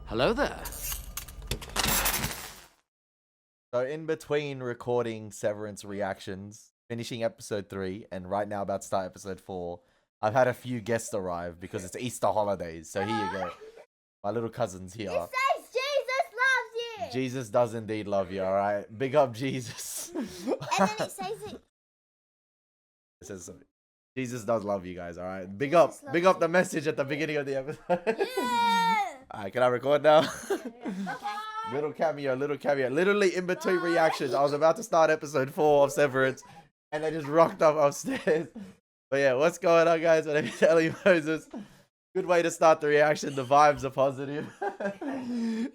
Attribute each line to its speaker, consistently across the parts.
Speaker 1: Hello there.
Speaker 2: So in between recording Severance reactions, finishing episode 3, and right now about to start episode 4, I've had a few guests arrive because it's Easter holidays. So here you go. My little cousin's here.
Speaker 3: It says Jesus loves you.
Speaker 2: Jesus does indeed love you, alright? Big up Jesus.
Speaker 3: And then it says it.
Speaker 2: It says Jesus does love you guys, alright? Big
Speaker 3: Jesus
Speaker 2: up
Speaker 3: loves
Speaker 2: the
Speaker 3: you.
Speaker 2: message at the beginning of the episode.
Speaker 3: Yeah.
Speaker 2: Alright, can I record now?
Speaker 3: Okay.
Speaker 2: Little cameo. Literally in between reactions, I was about to start episode 4 of Severance, and they just rocked up upstairs. But yeah, what's going on, guys? My name is Elie Moses. Good way to start the reaction. The vibes are positive.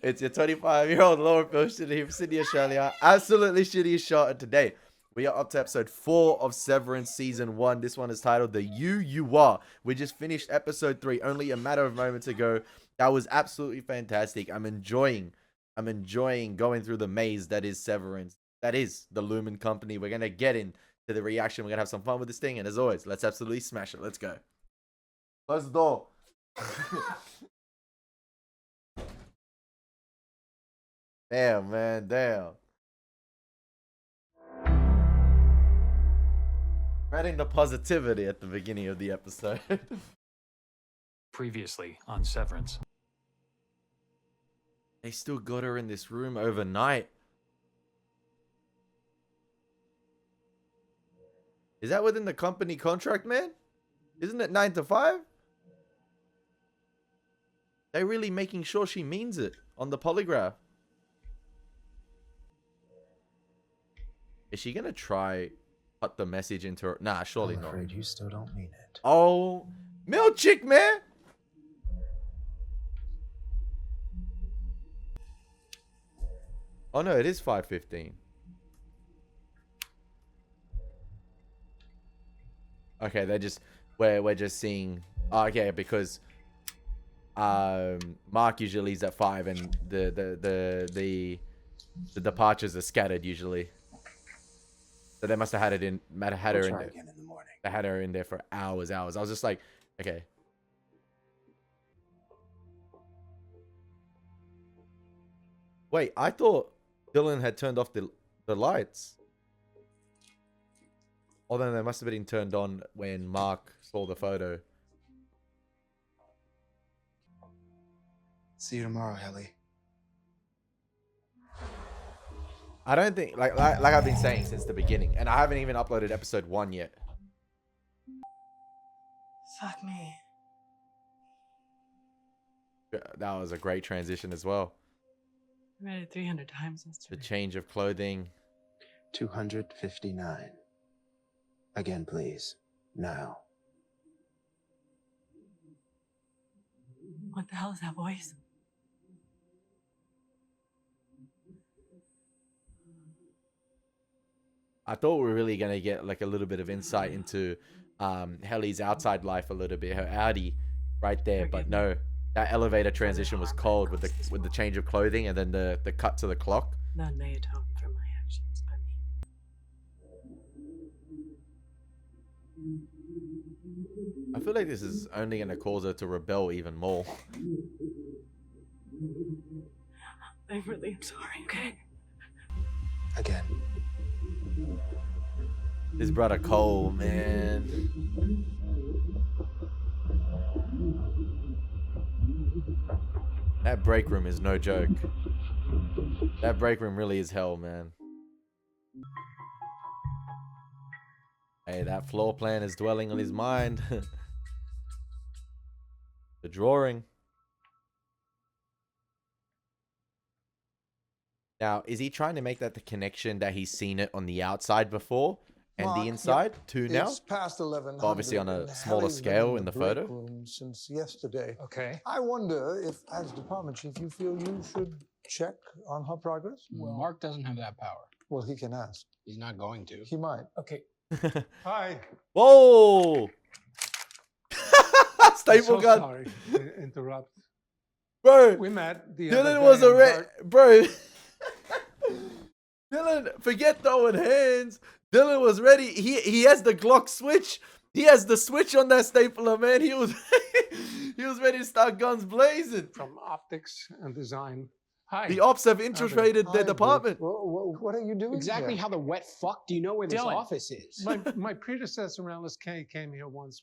Speaker 2: It's your 25-year-old Laura Pilston here from Sydney, Australia. Absolutely shitty shot. And today, we are up to episode 4 of Severance Season 1. This one is titled The You Are. We just finished episode 3 only a matter of moments ago. That was absolutely fantastic. I'm enjoying going through the maze that is Severance. That is the Lumen Company. We're going to get into the reaction. We're going to have some fun with this thing. And as always, let's absolutely smash it. Let's go. Close the door. Damn, man. Damn. Spreading the positivity at the beginning of the episode.
Speaker 4: Previously on Severance.
Speaker 2: They still got her in this room overnight. Is that within the company contract, man? Isn't it 9 to 5? They're really making sure she means it on the polygraph. Is she gonna try put the message into her? Nah, surely
Speaker 5: I'm
Speaker 2: not.
Speaker 5: afraid you still don't mean it.
Speaker 2: Oh, Milchick, man. Oh no, it is 5:15. Okay, we're just seeing. Oh, okay, because Mark usually leaves at 5, and the departures are scattered usually. So they must have had her in
Speaker 5: We'll
Speaker 2: there.
Speaker 5: try again in the morning.
Speaker 2: They had her in there for hours. I was just like, okay. Wait, I thought Dylan had turned off the lights. Oh, then they must have been turned on when Mark saw the photo.
Speaker 5: See you tomorrow, Helly.
Speaker 2: I don't think, like I've been saying since the beginning, and I haven't even uploaded episode 1 yet.
Speaker 6: Fuck me.
Speaker 2: That was a great transition as well.
Speaker 6: I read it 300 times
Speaker 2: The
Speaker 6: yesterday.
Speaker 2: change of clothing.
Speaker 5: 259. Again, please. Now.
Speaker 6: What the hell is that voice?
Speaker 2: I thought we were really gonna get like a little bit of insight into Helly's outside life a little bit, her Audi right there, but no, that elevator transition was cold with the change of clothing and then the cut to the clock.
Speaker 6: None may atone for my actions but me.
Speaker 2: I feel like this is only gonna cause her to rebel even more.
Speaker 6: I really am sorry, okay?
Speaker 5: Again.
Speaker 2: This brother Cole, man. That break room is no joke. That break room really is hell, man. Hey, that floor plan is dwelling on his mind. The drawing. Now, is he trying to make that the connection that he's seen it on the outside before and
Speaker 7: Mark,
Speaker 2: the inside too now?
Speaker 7: It's past 11.
Speaker 2: But obviously on a smaller scale in the photo.
Speaker 7: Since yesterday.
Speaker 4: Okay.
Speaker 7: I wonder if, as department chief, you feel you should check on her progress.
Speaker 8: Well, Mark doesn't have that power.
Speaker 7: Well, he can ask.
Speaker 8: He's not going to.
Speaker 7: He might.
Speaker 8: Okay.
Speaker 7: Hi.
Speaker 2: Whoa! Staple gun.
Speaker 9: Sorry to interrupt.
Speaker 2: Bro,
Speaker 9: We met the
Speaker 2: Dylan
Speaker 9: other
Speaker 2: was
Speaker 9: day
Speaker 2: a
Speaker 9: and
Speaker 2: red. Bro. Dylan, forget throwing hands. Dylan was ready. He has the Glock switch. He has the switch on that stapler, man. He was he was ready to start guns blazing.
Speaker 9: from optics and design. Hi.
Speaker 2: The ops have infiltrated
Speaker 7: Hi,
Speaker 2: their
Speaker 7: Bert.
Speaker 2: department.
Speaker 7: What are you doing
Speaker 5: Exactly
Speaker 7: here?
Speaker 5: how the wet fuck do you know where this
Speaker 1: Dylan.
Speaker 5: office is?
Speaker 9: My predecessor, Alice Kay, came here once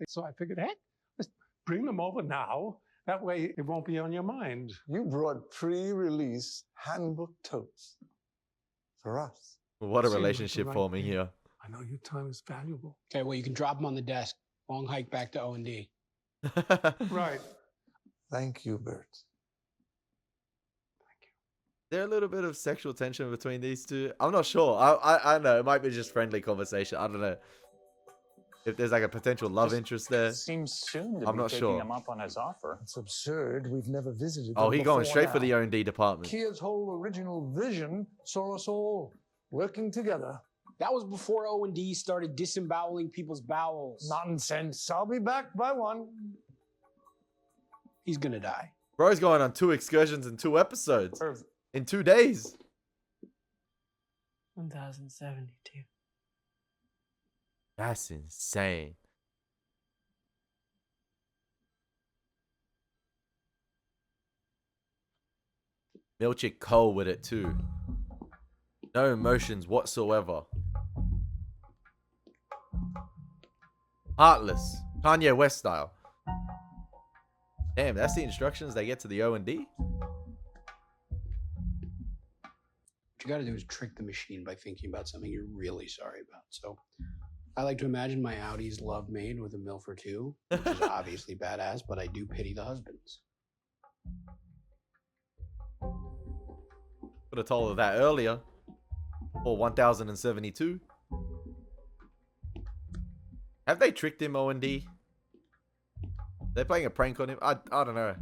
Speaker 9: so I figured, heck, let's bring them over now. That way it won't be on your mind.
Speaker 7: You brought pre-release handbook totes for us.
Speaker 2: What a
Speaker 9: Seems like the
Speaker 2: relationship
Speaker 9: right
Speaker 2: forming
Speaker 9: thing.
Speaker 2: here.
Speaker 9: I know your time is valuable.
Speaker 5: Okay, well, you can drop them on the desk. Long hike back to O&D.
Speaker 9: Right.
Speaker 7: Thank you, Bert.
Speaker 2: There a little bit of sexual tension between these two? I'm not sure. I don't know. It might be just friendly conversation. I don't know. If there's like a potential love interest there.
Speaker 1: Seems soon to
Speaker 2: I'm
Speaker 1: be
Speaker 2: not
Speaker 1: taking
Speaker 2: sure.
Speaker 1: him up on his offer.
Speaker 7: It's absurd. We've never visited
Speaker 2: Oh,
Speaker 7: them
Speaker 2: he going
Speaker 7: before
Speaker 2: straight for
Speaker 7: now.
Speaker 2: the O&D department.
Speaker 7: Kia's whole original vision saw us all working together.
Speaker 5: That was before O&D started disemboweling people's bowels.
Speaker 7: Nonsense. I'll be back by 1.
Speaker 5: He's gonna die.
Speaker 2: Bro's going on 2 excursions in 2 episodes.
Speaker 1: Irv,
Speaker 2: In 2 days.
Speaker 6: 1072.
Speaker 2: That's insane. Milchick Cole with it too. No emotions whatsoever. Heartless. Kanye West style. Damn, that's the instructions they get to the O&D?
Speaker 5: What you gotta do is trick the machine by thinking about something you're really sorry about. So I like to imagine my Audi's love made with a MILF or two, which is obviously badass, but I do pity the husbands.
Speaker 2: Could have told her that earlier. Or 1072. Have they tricked him, O&D? They're playing a prank on him? I don't know.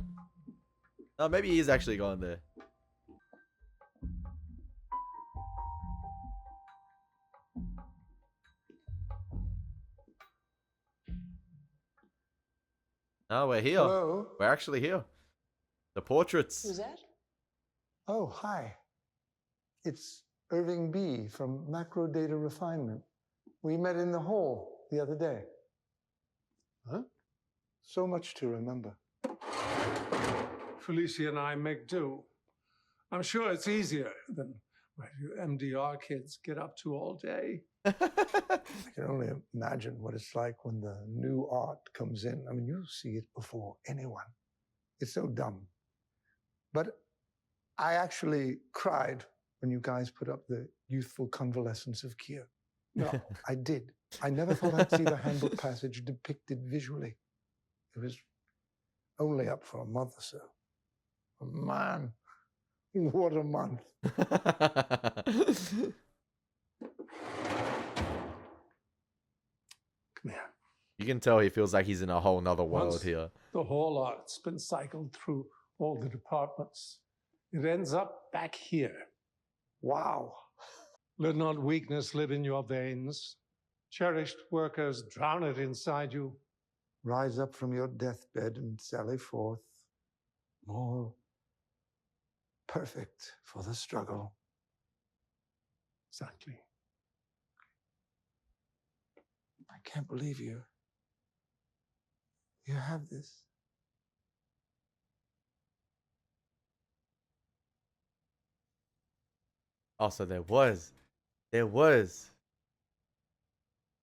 Speaker 2: Oh, maybe he's actually going there. No, we're here.
Speaker 7: Hello?
Speaker 2: We're actually here. The portraits.
Speaker 5: Who's that?
Speaker 7: Oh, hi. It's Irving B. from Macro Data Refinement. We met in the hall the other day. Huh? So much to remember.
Speaker 9: Felicia and I make do. I'm sure it's easier than what you MDR kids get up to all day.
Speaker 7: I can only imagine what it's like when the new art comes in. I mean, you see it before anyone. It's so dumb. But I actually cried when you guys put up the youthful convalescence of Kia. No, I did. I never thought I'd see the handbook passage depicted visually. It was only up for a month or so. Man, what a month.
Speaker 9: Come here.
Speaker 2: You can tell he feels like he's in a whole nother world
Speaker 9: Once
Speaker 2: here.
Speaker 9: The whole art's been cycled through all the departments. It ends up back here.
Speaker 7: Wow.
Speaker 9: Let not weakness live in your veins. Cherished workers, drown it inside you.
Speaker 7: Rise up from your deathbed and sally forth, more perfect for the struggle.
Speaker 9: Exactly.
Speaker 7: I can't believe you. You have this.
Speaker 2: Also, there was.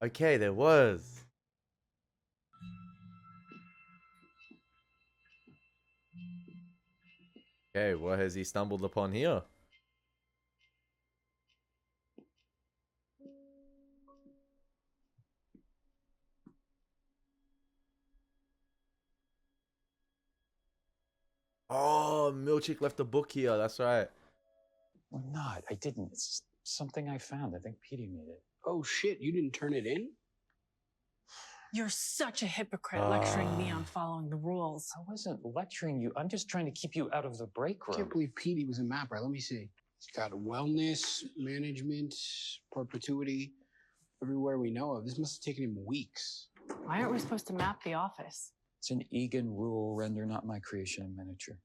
Speaker 2: Okay, there was. Okay, what has he stumbled upon here? Oh, Milchick left a book here. That's right.
Speaker 1: well, not. I didn't. It's just something I found. I think Petey made it.
Speaker 5: Oh shit, you didn't turn it in?
Speaker 6: You're such a hypocrite lecturing me on following the rules.
Speaker 1: I wasn't lecturing you. I'm just trying to keep you out of the break
Speaker 5: I can't
Speaker 1: room.
Speaker 5: believe Petey was a mapper. Let me see. He's got wellness, management, perpetuity, everywhere we know of. This must have taken him weeks.
Speaker 6: Why aren't we supposed to map the office?
Speaker 1: It's an Egan rule, render not my creation in miniature.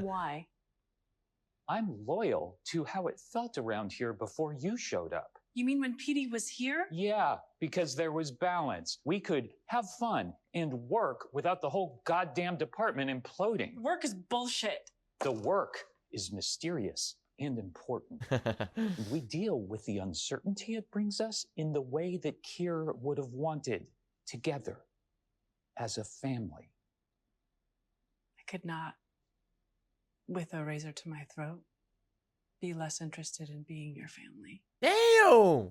Speaker 6: Why?
Speaker 1: I'm loyal to how it felt around here before you showed up.
Speaker 6: You mean when Petey was here?
Speaker 1: Yeah, because there was balance. We could have fun and work without the whole goddamn department imploding.
Speaker 6: Work is bullshit.
Speaker 1: The work is mysterious and important. And we deal with the uncertainty it brings us in the way that Kier would have wanted, together, as a family.
Speaker 6: I could not, with a razor to my throat, be less interested in being your family.
Speaker 2: Damn.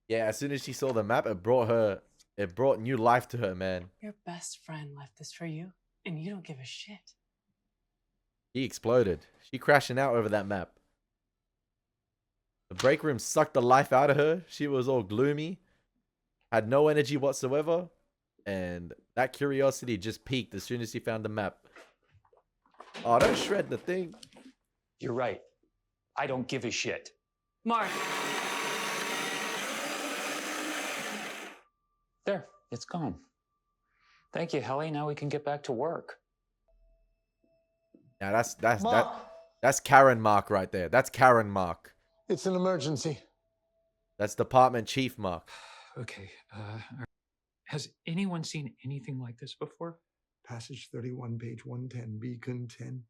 Speaker 2: Yeah, as soon as she saw the map, it brought new life to her, man.
Speaker 6: Your best friend left this for you, and you don't give a shit.
Speaker 2: She exploded. She crashing out over that map. The break room sucked the life out of her. She was all gloomy, had no energy whatsoever, and that curiosity just peaked as soon as she found the map. Oh, don't shred the thing.
Speaker 1: You're right. I don't give a shit.
Speaker 6: Mark.
Speaker 1: There, it's gone. Thank you, Helly. Now we can get back to work.
Speaker 2: Now
Speaker 7: Mark,
Speaker 2: that's Karen Mark right there. That's Karen Mark.
Speaker 7: it's an emergency.
Speaker 2: That's Department Chief Mark.
Speaker 1: Okay. Has anyone seen anything like this before?
Speaker 7: Passage 31, page 110. Be content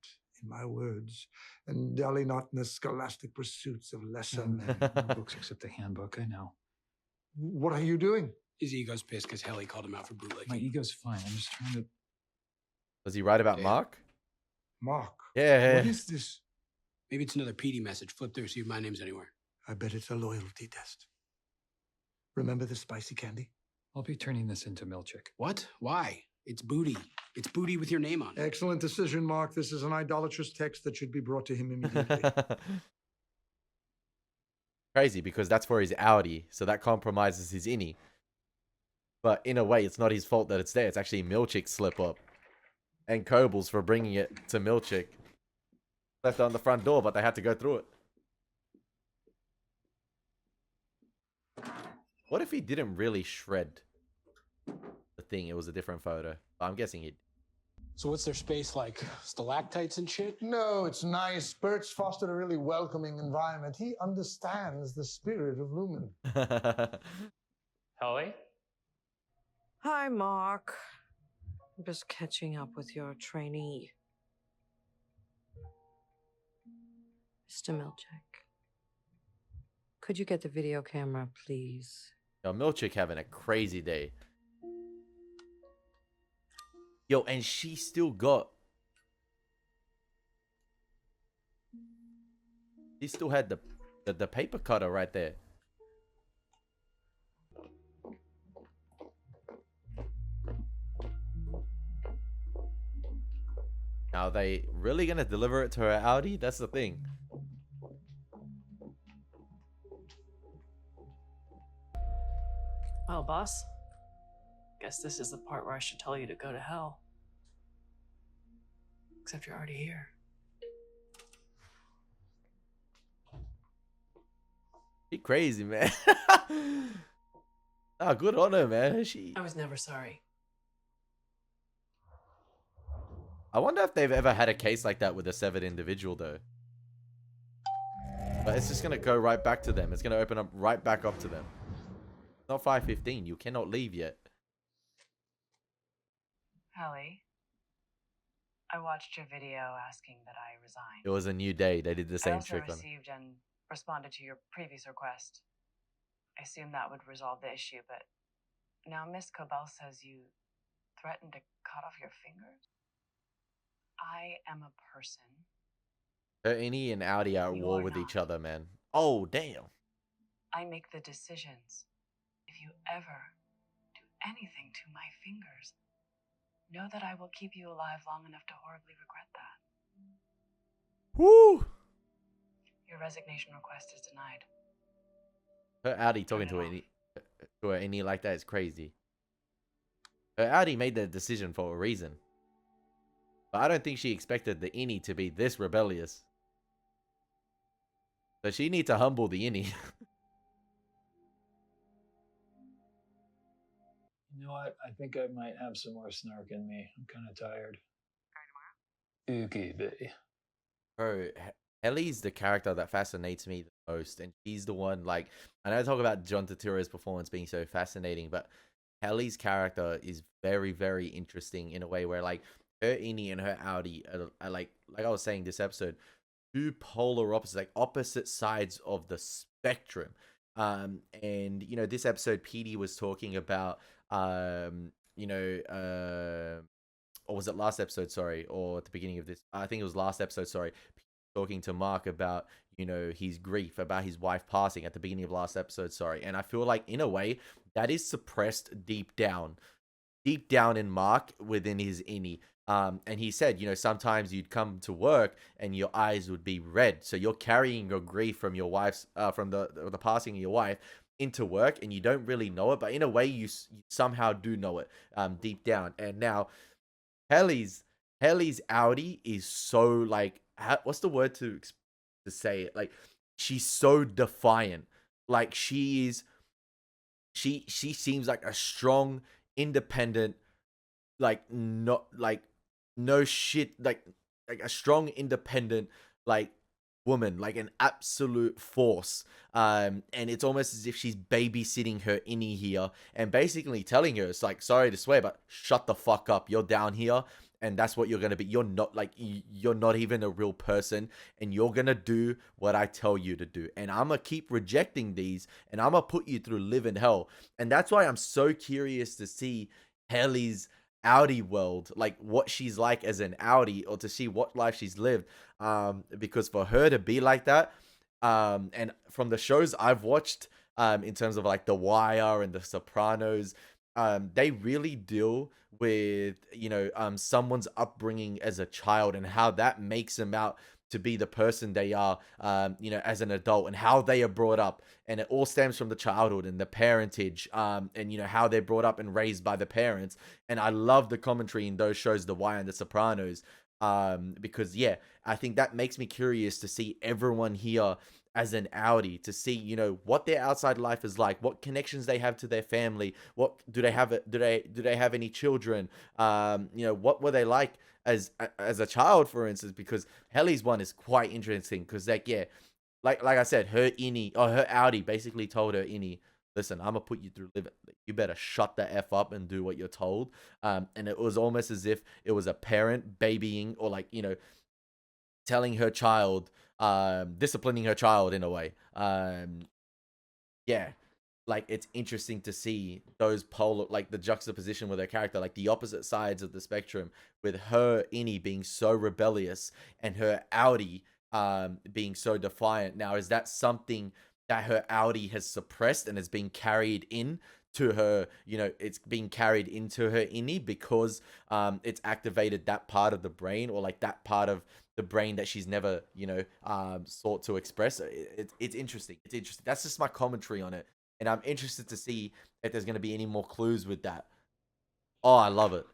Speaker 7: in my words, and dally not in the scholastic pursuits of lesser men.
Speaker 1: No books except the handbook, I know.
Speaker 7: What are you doing?
Speaker 5: His ego's pissed because Helly called him out for bootlegging.
Speaker 1: My ego's fine. I'm just trying to...
Speaker 2: Was he right about
Speaker 5: Yeah.
Speaker 2: Mark?
Speaker 7: Mark.
Speaker 2: Yeah.
Speaker 7: What is this?
Speaker 5: Maybe it's another Petey message. Flip through, see if my name's anywhere.
Speaker 7: I bet it's a loyalty test. Remember the spicy candy?
Speaker 1: I'll be turning this into Milchick.
Speaker 5: What? Why? It's booty. It's booty with your name on it.
Speaker 7: Excellent decision, Mark. This is an idolatrous text that should be brought to him immediately.
Speaker 2: Crazy, because that's for his Audi, so that compromises his Innie. But in a way, it's not his fault that it's there. It's actually Milchick's slip up. And Kobel's for bringing it to Milchick. Left it on the front door, but they had to go through it. What if he didn't really shred the thing? It was a different photo. I'm guessing he...
Speaker 5: So what's their space like? Stalactites and shit?
Speaker 7: No, it's nice. Bert's fostered a really welcoming environment. He understands the spirit of Lumen.
Speaker 1: Helly?
Speaker 4: Hi, Mark. I'm just catching up with your trainee. Mr. Milchick, could you get the video camera, please?
Speaker 2: Yo, Milchick having a crazy day. Yo, and she still got... She still had the paper cutter right there. Now, are they really gonna deliver it to her Audi? That's the thing.
Speaker 6: Well, boss, guess this is the part where I should tell you to go to hell. Except you're already here.
Speaker 2: She crazy, man. Oh, good on her, man.
Speaker 6: I was never sorry.
Speaker 2: I wonder if they've ever had a case like that with a severed individual, though. But it's just gonna go right back to them. It's gonna open up right back up to them. It's not 5:15. You cannot leave yet.
Speaker 10: Helly, I watched your video asking that I resign.
Speaker 2: It was a new day. They did the
Speaker 10: I
Speaker 2: same
Speaker 10: also
Speaker 2: trick on it.
Speaker 10: received and responded to your previous request. I assumed that would resolve the issue, but now Miss Cobell says you threatened to cut off your fingers. I am a person.
Speaker 2: Her Innie and Audi are at
Speaker 10: You
Speaker 2: war
Speaker 10: are
Speaker 2: with
Speaker 10: not.
Speaker 2: each other, man. Oh, damn.
Speaker 10: I make the decisions. If you ever do anything to my fingers, know that I will keep you alive long enough to horribly regret that.
Speaker 2: Woo!
Speaker 10: Your resignation request is denied.
Speaker 2: Her Audi talking
Speaker 10: Turn
Speaker 2: to
Speaker 10: it
Speaker 2: her Innie like that is crazy. Her Audi made the decision for a reason. But I don't think she expected the Innie to be this rebellious. So she needs to humble the Innie.
Speaker 1: You know what? I think I might have some more snark in me. I'm kind of tired. Okay, baby.
Speaker 2: Bro, Ellie's the character that fascinates me the most, and she's the one, like, I know I talk about John Turturro's performance being so fascinating, but Ellie's character is very, very interesting in a way where, like, her Innie and her Audi are like I was saying this episode, two polar opposites, like opposite sides of the spectrum. And you know, this episode, Petey was talking about, you know, or was it last episode? Sorry, or at the beginning of this? I think it was last episode. Sorry, talking to Mark about, you know, his grief about his wife passing at the beginning of last episode. Sorry, and I feel like in a way that is suppressed deep down in Mark within his Innie. And he said, you know, sometimes you'd come to work and your eyes would be red. So you're carrying your grief from your wife's, from the passing of your wife into work, and you don't really know it, but in a way you somehow do know it deep down. And now Helly's Audi is so, like, what's the word to say it? Like, she's so defiant. Like, she seems like a strong, independent, like, not like no shit, like a strong, independent, like, woman, like an absolute force. And it's almost as if she's babysitting her Innie here and basically telling her, it's like, sorry to swear, but shut the fuck up. You're down here, and that's what you're gonna be. You're not, like, you're not even a real person, and you're gonna do what I tell you to do, and I'm gonna keep rejecting these, and I'm gonna put you through living hell. And that's why I'm so curious to see Helly's Audi world, like what she's like as an Audi, or to see what life she's lived, because for her to be like that, and from the shows I've watched, in terms of like The Wire and The Sopranos, they really deal with, you know, someone's upbringing as a child and how that makes them out to be the person they are, you know, as an adult, and how they are brought up. And it all stems from the childhood and the parentage, and, you know, how they're brought up and raised by the parents. And I love the commentary in those shows, The Wire and The Sopranos, because, yeah, I think that makes me curious to see everyone here as an Audi, to see, you know, what their outside life is like, what connections they have to their family, what do they have, do they have any children, you know, what were they like as a child, for instance, because Helly's one is quite interesting, because, like, yeah, like I said, her Innie, or her Audi basically told her Innie, listen, I'm gonna put you through living, you better shut the F up and do what you're told. And it was almost as if it was a parent babying, or, like, you know, telling her child, disciplining her child in a way. Yeah, like, it's interesting to see those polar, like, the juxtaposition with her character, like the opposite sides of the spectrum, with her Innie being so rebellious and her Audi being so defiant. Now, is that something that her Audi has suppressed and is being carried in to her, you know, it's being carried into her Innie because it's activated that part of the brain, or like that part of the brain that she's never, you know, sought to express. It's interesting. It's interesting. That's just my commentary on it. And I'm interested to see if there's going to be any more clues with that. Oh, I love it.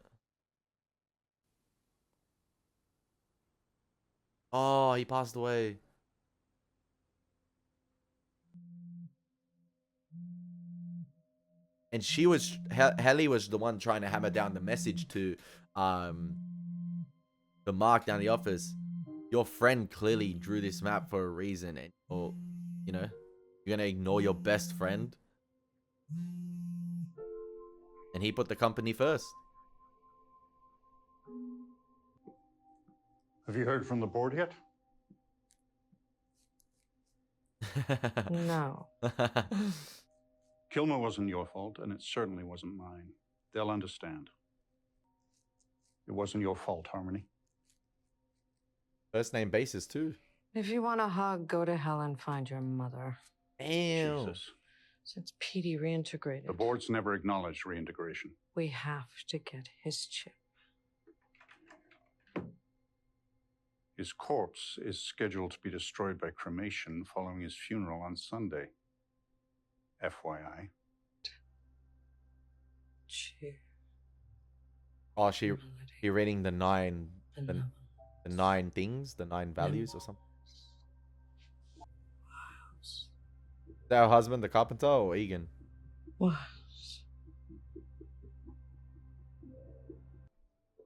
Speaker 2: Oh, he passed away. And she was, Helly was the one trying to hammer down the message to the Mark down the office. Your friend clearly drew this map for a reason, and, or, you know, you're gonna ignore your best friend. And he put the company first.
Speaker 11: Have you heard from the board yet?
Speaker 4: No.
Speaker 11: Kilmer wasn't your fault, and it certainly wasn't mine. They'll understand. It wasn't your fault, Harmony.
Speaker 2: First name basis, too.
Speaker 4: If you want a hug, go to hell and find your mother.
Speaker 2: Damn.
Speaker 11: Jesus.
Speaker 4: Since Petey reintegrated,
Speaker 11: The board's never acknowledged reintegration.
Speaker 4: we have to get his chip.
Speaker 11: His corpse is scheduled to be destroyed by cremation following his funeral on Sunday. FYI.
Speaker 4: Cheer.
Speaker 2: Oh, she reading the 9 things, the 9 values or something. Is that her husband, the carpenter, or Egan?
Speaker 4: What?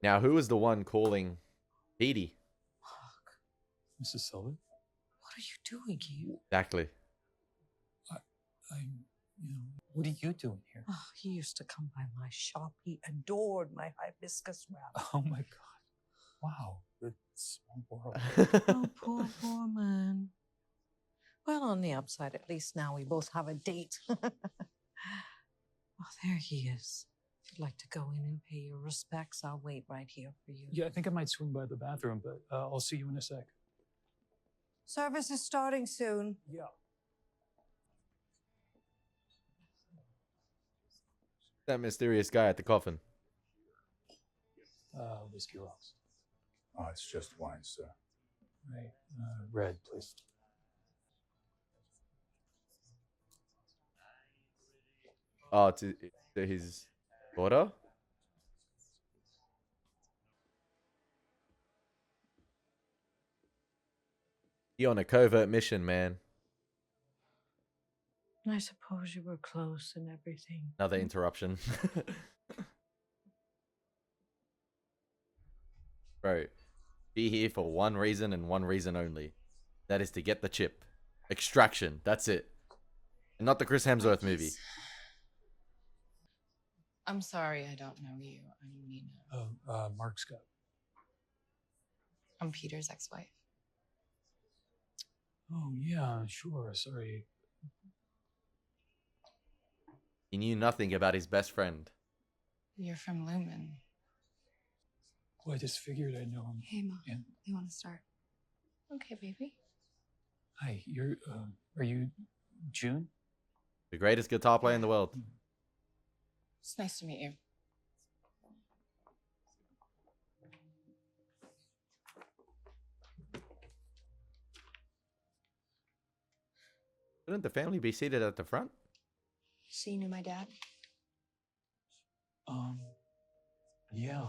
Speaker 2: Now, who was the one calling Petey?
Speaker 12: Mrs. Sullivan?
Speaker 4: are you doing here?
Speaker 2: Exactly.
Speaker 1: What are you doing here?
Speaker 4: Oh, he used to come by my shop. He adored my hibiscus wrap.
Speaker 1: Oh my God. Wow. The small world.
Speaker 4: Oh, poor man. Well, on the upside, at least now we both have a date. Oh, there he is. If you'd like to go in and pay your respects, I'll wait right here for you.
Speaker 1: Yeah, I think I might swing by the bathroom, but I'll see you in a sec.
Speaker 4: Service is starting soon.
Speaker 1: Yeah.
Speaker 2: That mysterious guy at the coffin.
Speaker 1: Whiskey rocks.
Speaker 11: Oh, it's just wine, sir.
Speaker 1: Right. Red, please.
Speaker 2: Oh, to his daughter? He on a covert mission, man.
Speaker 4: I suppose you were close and everything.
Speaker 2: Another interruption. Bro, be here for one reason and one reason only. That is to get the chip. Extraction, that's it. And not the Chris Hemsworth movie.
Speaker 10: I'm sorry, I don't know you. I'm Nina.
Speaker 1: Mark Scott.
Speaker 10: I'm Peter's ex-wife.
Speaker 1: Oh, yeah, sure. Sorry.
Speaker 2: He knew nothing about his best friend.
Speaker 10: You're from Lumen.
Speaker 1: Well, I just figured I'd know him.
Speaker 10: Hey, Mom.
Speaker 1: Yeah.
Speaker 10: You want to start? Okay, baby.
Speaker 1: Hi, are you June?
Speaker 2: The greatest guitar player in the world.
Speaker 10: It's nice to meet you.
Speaker 2: Shouldn't the family be seated at the front?
Speaker 10: So you knew my dad?
Speaker 1: Yeah.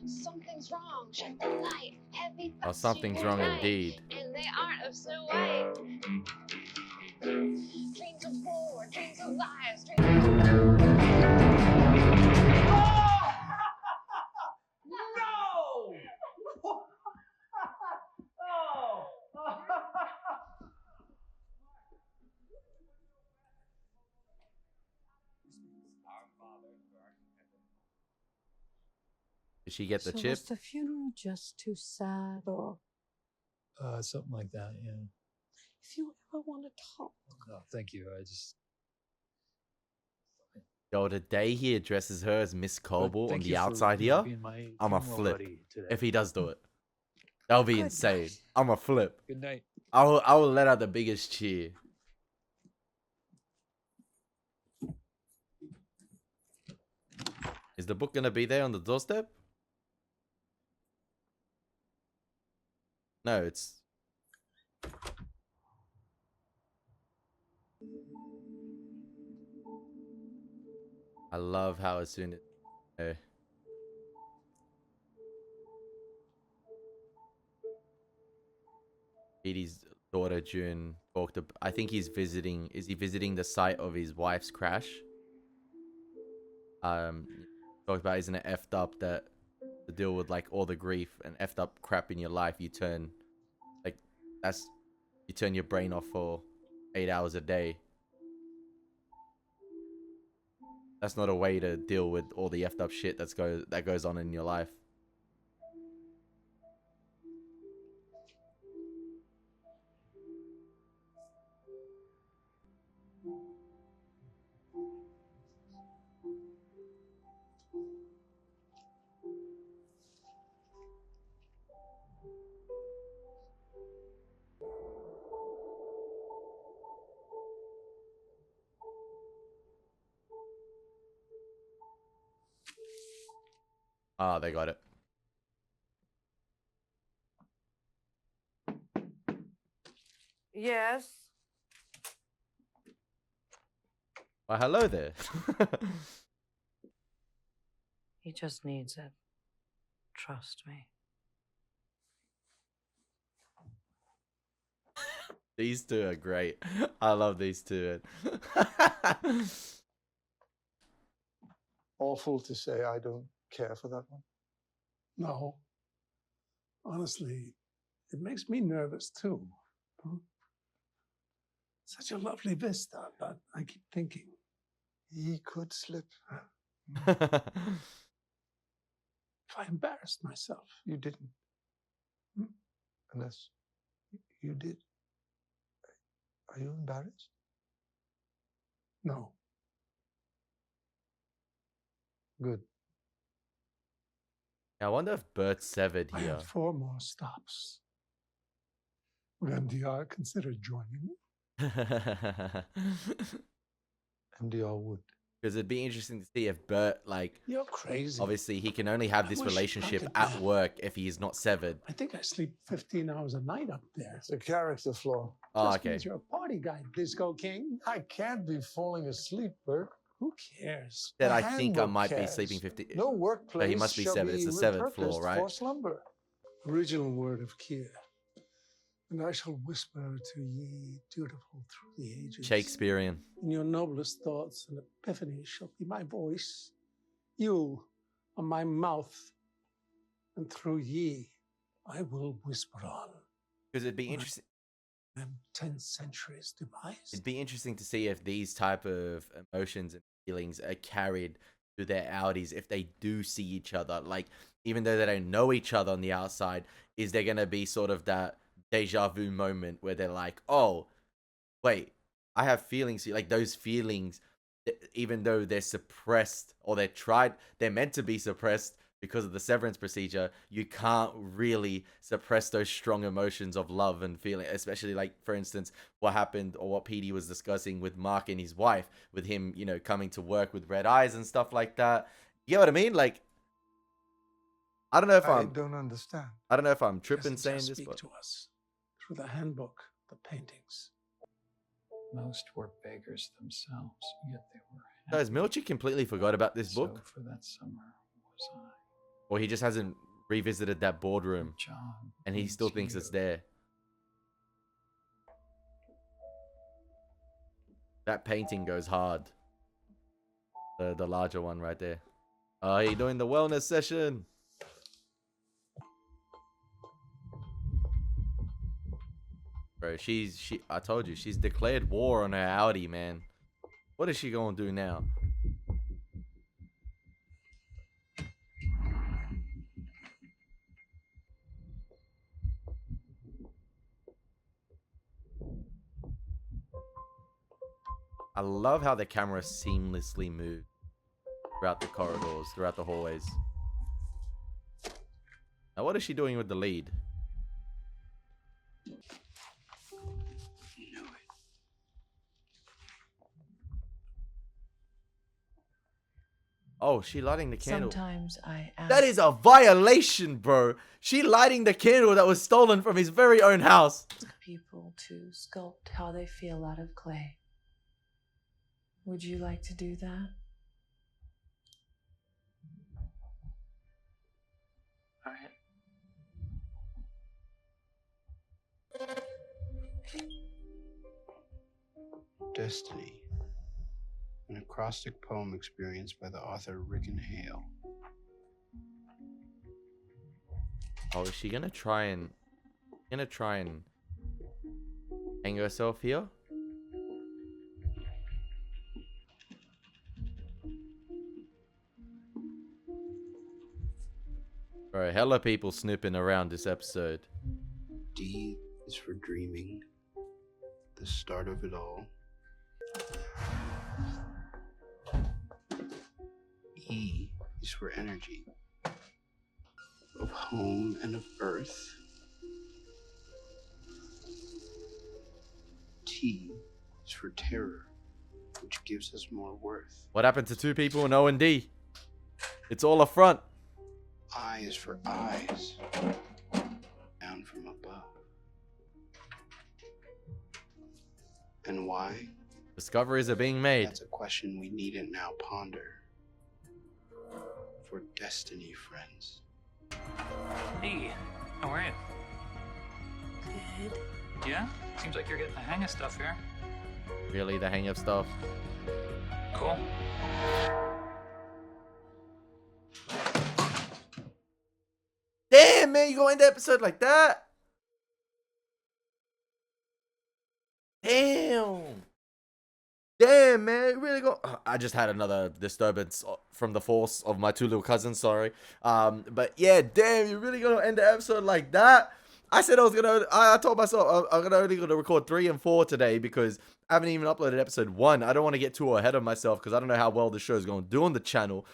Speaker 12: Something's wrong, shut the light. Heavy
Speaker 2: Oh,
Speaker 12: thoughts
Speaker 2: something's
Speaker 12: keep
Speaker 2: wrong
Speaker 12: me night,
Speaker 2: indeed.
Speaker 12: and they aren't of Snow White. Dreams of war, dreams of lies, dreams
Speaker 2: Did she get the
Speaker 4: So
Speaker 2: chip?
Speaker 4: was the funeral just too sad, or
Speaker 1: Something like that, yeah.
Speaker 4: if you ever want to talk?
Speaker 1: No, thank you. I just...
Speaker 2: Yo, the day he addresses her as Miss Coble on
Speaker 1: Thank
Speaker 2: the
Speaker 1: you for,
Speaker 2: outside
Speaker 1: you know,
Speaker 2: here,
Speaker 1: being my
Speaker 2: I'm a
Speaker 1: funeral
Speaker 2: flip.
Speaker 1: buddy today.
Speaker 2: If he does do it. That'll be
Speaker 4: Good
Speaker 2: insane.
Speaker 4: night.
Speaker 2: I'm a flip.
Speaker 1: Good night.
Speaker 2: I will let out the biggest cheer. Is the book gonna be there on the doorstep? No, it's... I love how as soon as... Petey's daughter June talked about... I think he's visiting... Is he visiting the site of his wife's crash? Talked about, isn't it effed up that to deal with like all the grief and effed up crap in your life, you turn like you turn your brain off for 8 hours a day. That's not a way to deal with all the effed up shit that goes on in your life. Ah, they got it.
Speaker 4: Yes.
Speaker 2: Well, hello there.
Speaker 4: He just needs it. Trust me.
Speaker 2: These two are great. I love these two.
Speaker 7: Awful to say I don't care for that one.
Speaker 9: No. Honestly, it makes me nervous too. Such a lovely vista, but I keep thinking he could slip. If I embarrassed myself.
Speaker 7: You didn't. Unless you did. Are you embarrassed?
Speaker 9: No.
Speaker 2: Good. I wonder if Bert's severed
Speaker 9: I
Speaker 2: here.
Speaker 9: have 4 more stops. Would MDR consider joining me?
Speaker 7: MDR would.
Speaker 2: Because it'd be interesting to see if Bert, like,
Speaker 9: You're crazy.
Speaker 2: obviously he can only have this
Speaker 9: I wish I
Speaker 2: relationship
Speaker 9: could
Speaker 2: at
Speaker 9: have.
Speaker 2: work if he's not severed.
Speaker 9: I think I sleep 15 hours a night up there.
Speaker 7: It's a character flaw.
Speaker 2: Oh,
Speaker 9: Just
Speaker 2: okay.
Speaker 9: means you're a party guy, Disco King.
Speaker 7: I can't be falling asleep, Bert.
Speaker 9: Who cares?
Speaker 2: Then
Speaker 7: The
Speaker 2: I think I
Speaker 7: handbook
Speaker 2: might be
Speaker 7: cares.
Speaker 2: sleeping 50.
Speaker 7: No workplace.
Speaker 2: But he must be
Speaker 7: shall
Speaker 2: severed. It's the 7th floor,
Speaker 7: repurposed
Speaker 2: right?
Speaker 7: For slumber.
Speaker 9: Original word of Kier. And I shall whisper to ye, dutiful through the ages.
Speaker 2: Shakespearean.
Speaker 9: In your noblest thoughts and epiphanies shall be my voice. You are my mouth. And through ye, I will whisper on.
Speaker 2: Because it'd be interesting.
Speaker 9: And 10 centuries demise.
Speaker 2: It'd be interesting to see if these type of emotions and feelings are carried to their Audis if they do see each other. Like, even though they don't know each other on the outside, is there gonna be sort of that deja vu moment where they're like, oh, wait, I have feelings. Like those feelings, even though they're suppressed or they're meant to be suppressed because of the severance procedure, you can't really suppress those strong emotions of love and feeling, especially like, for instance, what happened or what Petey was discussing with Mark and his wife, with him, you know, coming to work with red eyes and stuff like that. You know what I mean? Like, I don't know if
Speaker 7: I don't understand.
Speaker 2: I don't know if I'm tripping
Speaker 9: Doesn't
Speaker 2: saying
Speaker 9: just
Speaker 2: this,
Speaker 9: speak
Speaker 2: but
Speaker 9: to us through the handbook, the paintings.
Speaker 13: Most were beggars themselves, yet they were
Speaker 2: guys,
Speaker 13: happy.
Speaker 2: Milchi completely forgot about this
Speaker 13: So
Speaker 2: book,
Speaker 13: for that summer was I.
Speaker 2: or he just hasn't revisited that boardroom,
Speaker 13: Job
Speaker 2: and he still
Speaker 13: needs
Speaker 2: thinks
Speaker 13: you.
Speaker 2: it's there. That painting goes hard. The larger one right there. Oh, you doing the wellness session? Bro, I told you, she's declared war on her Audi, man. What is she gonna do now? I love how the camera seamlessly moves throughout the corridors, throughout the hallways. Now, what is she doing with the lead? Oh, she lighting the candle.
Speaker 6: Sometimes I ask
Speaker 2: That is a violation, bro. She lighting the candle that was stolen from his very own house.
Speaker 6: people to sculpt how they feel out of clay. Would you like to do that?
Speaker 13: All right.
Speaker 5: Destiny, an acrostic poem experienced by the author Rickon Hale.
Speaker 2: Oh, is she gonna try and hang herself here? Bro, hella people snooping around this episode.
Speaker 5: D is for dreaming, the start of it all. E is for energy, of home and of earth. T is for terror, which gives us more worth.
Speaker 2: What happened to two people in O and D? It's all a front.
Speaker 5: I is for eyes, down from above. And why?
Speaker 2: Discoveries are being made.
Speaker 5: That's a question we needn't now ponder. For destiny, friends.
Speaker 13: Hey, how are you?
Speaker 6: Good.
Speaker 13: Yeah? Seems like you're getting the hang of stuff here.
Speaker 2: Really, the hang of stuff.
Speaker 13: Cool.
Speaker 2: Damn, man, you gonna end the episode like that? Damn. Damn, man, you really go. I just had another disturbance from the force of my two little cousins. Sorry. But yeah, damn, you really gonna end the episode like that? I said I was gonna. I told myself I'm only gonna record 3 and 4 today because I haven't even uploaded episode 1. I don't want to get too ahead of myself because I don't know how well the show is gonna do on the channel.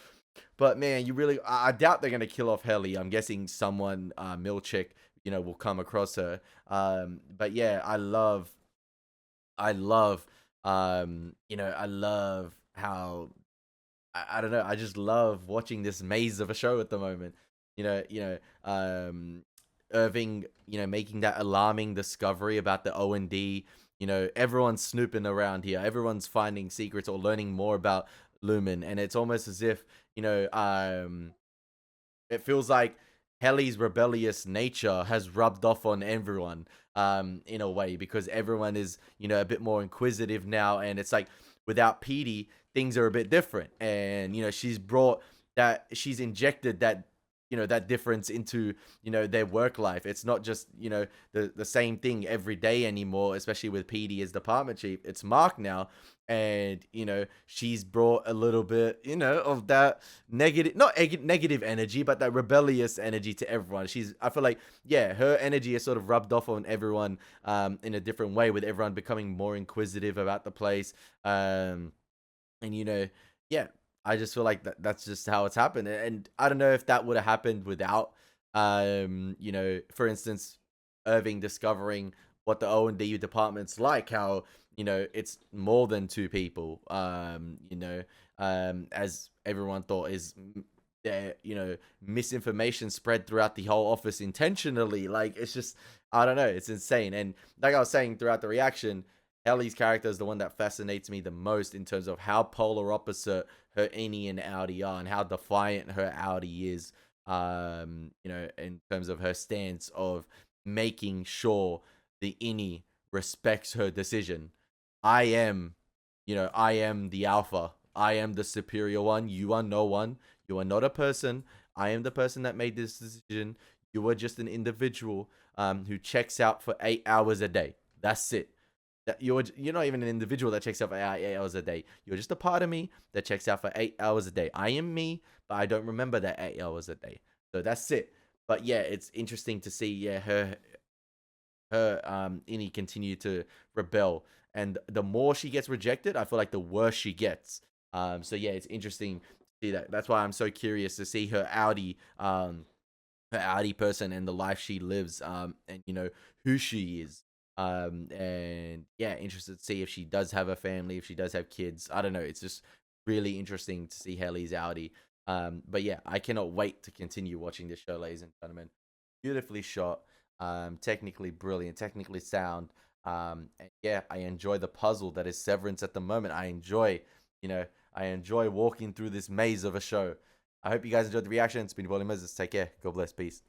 Speaker 2: But man, you really. I doubt they're gonna kill off Helly. I'm guessing someone, Milchick, will come across her. But yeah, I love. I love how I don't know. I just love watching this maze of a show at the moment. Irving, making that alarming discovery about the O&D. Everyone's snooping around here. Everyone's finding secrets or learning more about Lumen, and it's almost as if it feels like Helly's rebellious nature has rubbed off on everyone, in a way, because everyone is, a bit more inquisitive now, and it's like without Petey, things are a bit different, and she's injected that that difference into their work life. It's not just the same thing every day anymore, especially with Petey as department chief. It's Mark now, and she's brought a little bit of that negative energy, but that rebellious energy to everyone. I feel like, yeah, her energy is sort of rubbed off on everyone in a different way, with everyone becoming more inquisitive about the place, and yeah, I just feel like that's just how it's happened. And I don't know if that would have happened without, for instance, Irving discovering what the O&D department's like, how, it's more than 2 people, as everyone thought, is there, misinformation spread throughout the whole office intentionally. Like, it's just, I don't know, it's insane. And like I was saying throughout the reaction, Helly's character is the one that fascinates me the most in terms of how polar opposite her Innie and Audi are, and how defiant her Audi is, in terms of her stance of making sure the Innie respects her decision. I am the alpha. I am the superior one. You are no one. You are not a person. I am the person that made this decision. You are just an individual who checks out for 8 hours a day. That's it. You're not even an individual that checks out for 8 hours a day. You're just a part of me that checks out for 8 hours a day. I am me, but I don't remember that 8 hours a day. So that's it. But yeah, it's interesting to see her Innie continue to rebel, and the more she gets rejected, I feel like the worse she gets. So yeah, it's interesting to see that. That's why I'm so curious to see her Audi person and the life she lives, and who she is. And yeah, interested to see if she does have a family, if she does have kids. I don't know. It's just really interesting to see Helly's Audi. But yeah, I cannot wait to continue watching this show, ladies and gentlemen. Beautifully shot, technically brilliant, technically sound. And yeah, I enjoy the puzzle that is Severance at the moment. I enjoy walking through this maze of a show. I hope you guys enjoyed the reaction. It's been Elie Moses. Take care. God bless. Peace.